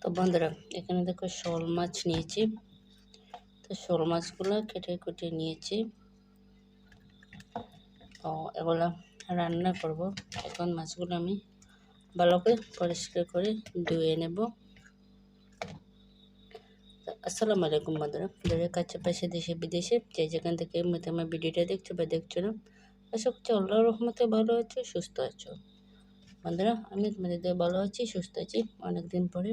তো বন্ধুরা এখানে দেখো শোল মাছ নিয়েছি। তো শোল মাছগুলো কেটে কুটে নিয়েছি। তো এগুলো রান্না করব। এখন মাছগুলো আমি ভালো করে পরিষ্কার করে ধুয়ে নেব। আসসালামু আলাইকুম বন্ধুরা, যারা কাছে পাশে দেশে বিদেশে যে যেখান থেকে আমার ভিডিওটা দেখছো বা দেখছো না, আশা করছি আল্লাহর রহমতে ভালো আছো, সুস্থ আছো। বন্ধুরা আমি তোমাদের ভালো আছি, সুস্থ আছি। অনেকদিন পরে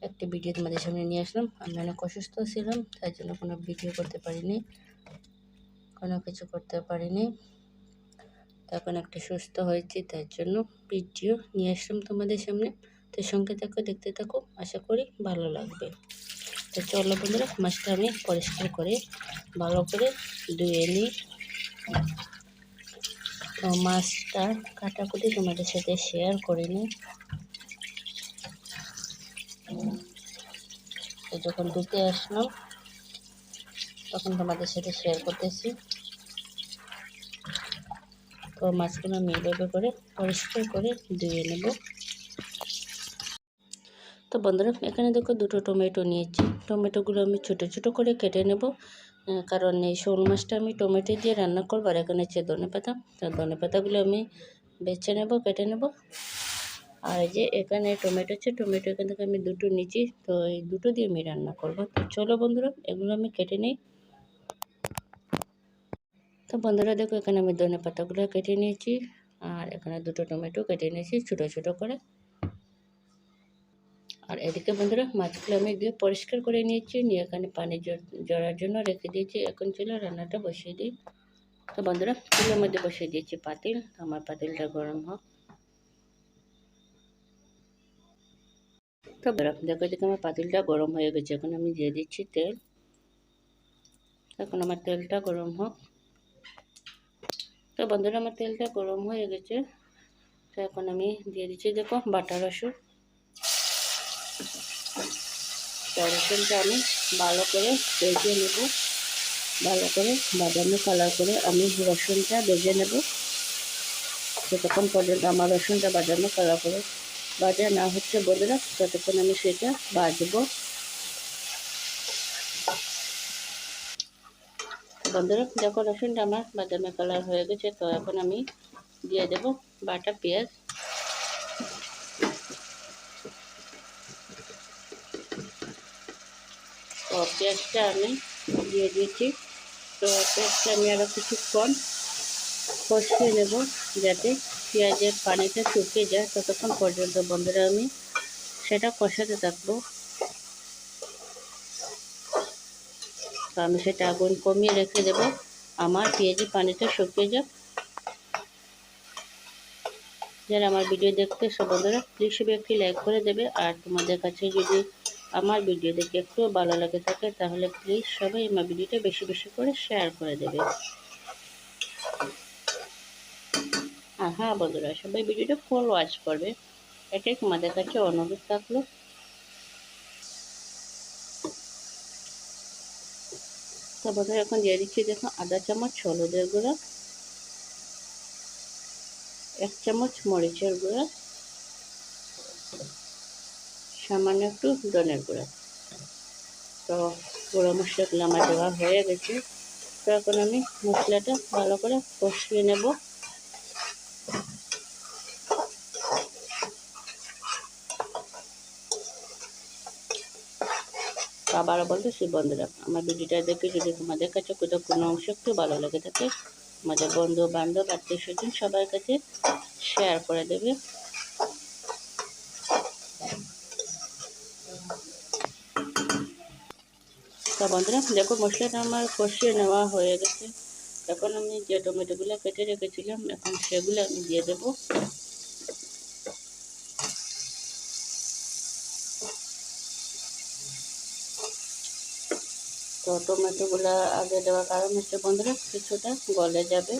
একটি ভিডিও তোমাদের সামনে নিয়ে আসলাম। আমি অনেক অসুস্থ ছিলাম, তাই জন্য কোনো ভিডিও করতে পারিনি, কোনো কিছু করতে পারিনি। এখন একটু সুস্থ হয়েছি, তাই জন্য ভিডিও নিয়ে আসলাম তোমাদের সামনে। তো সঙ্গে থাকো, দেখতে থাকো, আশা করি ভালো লাগবে। তো চলো বন্ধুরা, মাছটা আমি পরিষ্কার করে ভালো করে ধুয়ে নিই। তো মাছটা কাটাকুটি তোমাদের সাথে শেয়ার করে নিই। তো যখন ধুতে আসলাম তখন তোমাদের সাথে শেয়ার করতেছি। তো মাছগুলো আমি এইভাবে করে পরিষ্কার করে ধুয়ে নেব। তো বন্ধুরা এখানে দেখো দুটো টমেটো নিয়েছি। টমেটোগুলো আমি ছোটো ছোটো করে কেটে নেব, কারণ এই শোল মাছটা আমি টমেটো দিয়ে রান্না করবো। আর এখানে হচ্ছে ধনেপাতা। তো ধনেপাতাগুলো আমি বেছে নেব, কেটে নেব। আর এই যে এখানে টমেটো আছে, টমেটো এখান থেকে আমি দুটো নিয়েছি। তো এই দুটো দিয়ে আমি রান্না করব। তো চলো বন্ধুরা এগুলো আমি কেটে নিই। তো বন্ধুরা দেখো এখানে আমি ধনেপাতাগুলো কেটে নিয়েছি, আর এখানে দুটো টমেটো কেটে নিয়েছি ছোটো ছোটো করে। আর এদিকে বন্ধুরা মাছগুলো আমি দিয়ে পরিষ্কার করে নিয়েছি, নিয়ে এখানে পানি জড়ার জন্য রেখে দিয়েছি। এখন চলো রান্নাটা বসিয়ে দিই। তো বন্ধুরা চুলের মধ্যে বসিয়ে দিয়েছি পাতিল। আমার পাতিলটা গরম হোক। তো দেখো এদিকে আমার পাতিলটা গরম হয়ে গেছে। এখন আমি দিয়ে দিচ্ছি তেল। এখন আমার তেলটা গরম হোক। তো বন্ধুরা আমার তেলটা গরম হয়ে গেছে। তো এখন আমি দিয়ে দিচ্ছি দেখো বাটা রসুন। তো রসুনটা আমি ভালো করে ভেজে নেব, ভালো করে বাদামি কালার করে আমি রসুনটা ভেজে নেব। যতক্ষণ পর্যন্ত আমার রসুনটা বাদামি কালার করে ভাজা না হচ্ছে বন্ধুরা, ততক্ষণ আমি সেটা ভাজবো। বন্ধুরা দেখো রসুনটা আমার বাদামি কালার হয়ে গেছে। তো এখন আমি দিয়ে দেব বাটা পেঁয়াজ। তো পেঁয়াজটা আমি দিয়ে দিয়েছি। তো পেঁয়াজটা আমি আরও কিছুক্ষণ কষিয়ে নেব, যাতে পেঁয়াজের পানিটা শুকিয়ে যায়। ততক্ষণ পর্যন্ত বন্ধুরা আমি সেটা কষাতে থাকবো। তো আমি সেটা আগুন কমিয়ে রেখে দেব, আমার পেঁয়াজের পানিটা শুকিয়ে যাক। যারা আমার ভিডিও দেখতে সব বন্ধুরা প্লিজ সবাই একটি লাইক করে দেবে। আর তোমাদের কাছে যদি আমার ভিডিও দেখে একটু ভালো লাগে থাকে, তাহলে প্লিজ সবাই আমার ভিডিওটা বেশি বেশি করে শেয়ার করে দেবে। আর হ্যাঁ বন্ধুরা সবাই ভিডিওটা ফুল ওয়াচ করবে, এটাই তোমাদের কাছে অনুরোধ থাকলো। তো বন্ধুরা এখন দিয়ে দিচ্ছি দেখো আধা চামচ হলুদের গুঁড়া, 1 চামচ মরিচের গুঁড়া, সামান্য একটু ধনের গুঁড়া। তো গুঁড়ো মশলাগুলো আমার দেওয়া হয়ে গেছে। তো এখন আমি মশলাটা ভালো করে কষিয়ে নেব। আবারও বলতেছি বন্ধুরা আমার ভিডিওটা দেখে যদি তোমাদের কাছে কোথাও কোনো অংশ একটু ভালো লেগে থাকে, আমাদের বন্ধু বান্ধব আত্মীয় স্বজন সবার কাছে শেয়ার করে দেবে। তো বন্ধুরা দেখো মশলাটা আমার কষিয়ে নেওয়া হয়ে গেছে। এখন আমি যে টমেটোগুলো কেটে রেখেছিলাম এখন সেগুলো আমি দিয়ে দেবো। তো টমেটোগুলো আগে দেওয়ার কারণ হচ্ছে বন্ধুরা কিছুটা গলে যাবে,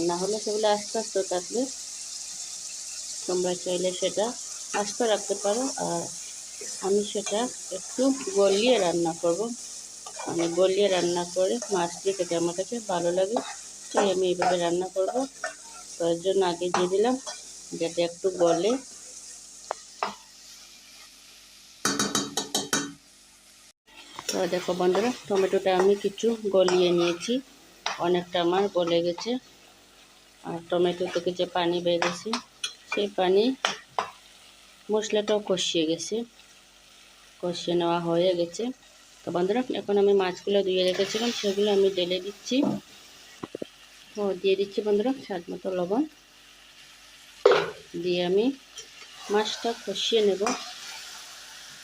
না হলে সেগুলো আস্তে আস্তে থাকবে। তোমরা চাইলে সেটা আস্তে রাখতে পারো, আর আমি সেটা একটু গলিয়ে রান্না করব। আমি গলিয়ে রান্না করে মাছ দিয়ে খেতে আমার কাছে ভালো লাগে, তাই আমি এইভাবে রান্না করব। তো এর জন্য আগে দিয়ে দিলাম যাতে একটু গলে। তো দেখো বন্ধুরা, টমেটোটা আমি কিছু গলিয়ে নিয়েছি, অনেকটা আমার গলে গেছে। আর টমেটো থেকে যে পানি বেরিয়েছে সেই পানি মশলাটাও কষিয়ে গেছে, কষিয়ে নেওয়া হয়ে গেছে। তো বন্ধুরা, এখন আমি মাছগুলো ধুয়ে রেখেছিলাম সেগুলো আমি ঢেলে দিচ্ছি। ও দিয়ে দিচ্ছি বন্ধুরা স্বাদ মতো লবণ দিয়ে আমি মাছটা কষিয়ে নেব।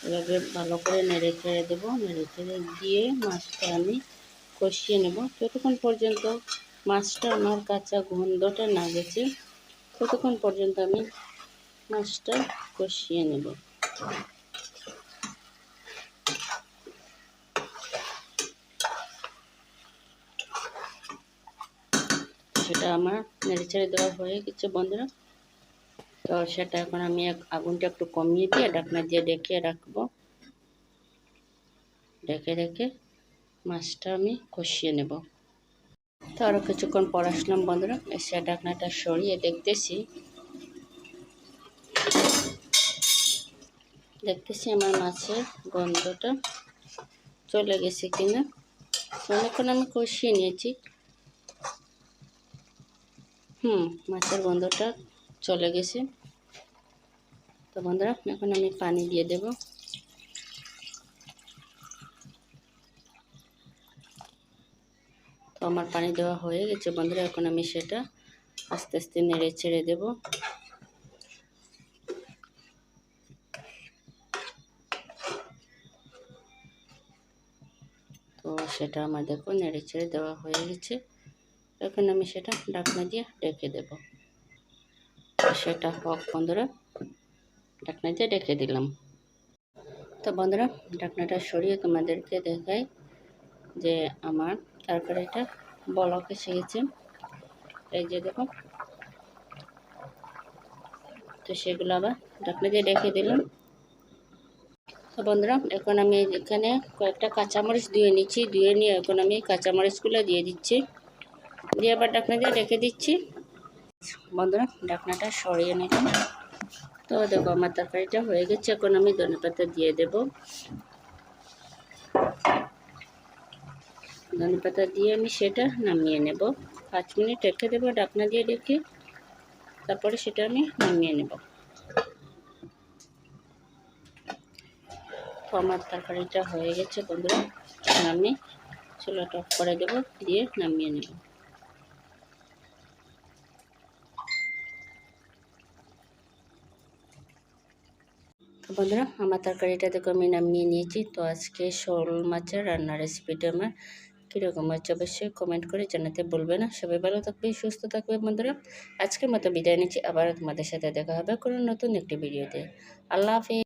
এভাবে ভালো করে নেড়ে চেড়ে দেবো, নেড়ে চেড়ে দিয়ে মাছটা আমি কষিয়ে নেব যতক্ষণ পর্যন্ত মাছটা আমার কাঁচা গন্ধটা না গেছে, ততক্ষণ পর্যন্ত আমি মাছটা কষিয়ে নেব। সেটা আমার নেড়ে চেড়ে দেওয়া হয়ে গেছে বন্ধুরা। তো সেটা এখন আমি আগুনটা একটু কমিয়ে দিয়ে ঢাকনা দিয়ে ঢেকে রাখবো। ঢেকে রেখে মাছটা আমি কষিয়ে নেব। তো আরও কিছুক্ষণ পর আসলাম বন্ধুরা, এসে ঢাকনাটা সরিয়ে দেখতেছি আমার মাছের গন্ধটা চলে গেছে কিনা। অনেকক্ষণ আমি কষিয়ে নিয়েছি। মাছের গন্ধটা চলে গেছে। তো বন্ধুরা, এখন আমি পানি দিয়ে দেব। তো আমার পানি দেওয়া হয়ে গেছে বন্ধুরা, এখন আমি সেটা আস্তে আস্তে নেড়ে ছেড়ে দেব। তো সেটা আমার দেখো নেড়ে ছেড়ে দেওয়া হয়ে গেছে। এখন আমি সেটা ঢাকনা দিয়ে ঢেকে দেব। সেটা হোক বন্ধুরা, ঢাকনা দিয়ে ঢেকে দিলাম। তো বন্ধুরা, ঢাকনাটা সরিয়ে তোমাদেরকে দেখাই যে আমার তরকারিটা বলক এসে গেছে। এই যে দেখো, তো সেগুলো আবার ঢাকনা দিয়ে ঢেকে দিলাম। তো বন্ধুরা, এখন আমি এখানে কয়েকটা কাঁচামরিচ ধুয়ে নিচ্ছি, ধুয়ে নিয়ে এখন আমি কাঁচামরিচগুলো দিয়ে দিচ্ছি, দিয়ে আবার ঢাকনা দিয়ে রেখে দিচ্ছি। বন্ধুরা, ঢাকনাটা সরিয়ে নিলাম। তো দেখো আমার তরকারিটা হয়ে গেছে। এখন আমি ধনেপাতা দিয়ে দেব। ধনেপাতা দিয়ে আমি সেটা নামিয়ে নেব। 5 মিনিট রেখে দেবো ঢাকনা দিয়ে রেখে, তারপরে সেটা আমি নামিয়ে নেব। তো আমার তরকারিটা হয়ে গেছে বন্ধুরা, এখন আমি চুলাটা অফ করে দেব, দিয়ে নামিয়ে নেব। তো বন্ধুরা, আমার তরকারিটা দেখো আমি নামিয়ে নিয়েছি। তো আজকে শোল মাছের রান্নার রেসিপিটা আমার কীরকম হচ্ছে অবশ্যই কমেন্ট করে জানাতে বলবে না। সবাই ভালো থাকবে, সুস্থ থাকবে বন্ধুরা। আজকের মতো বিদায় নিচ্ছি, আবার তোমাদের সাথে দেখা হবে কোনো নতুন একটি ভিডিওতে। আল্লাহ হাফেজ।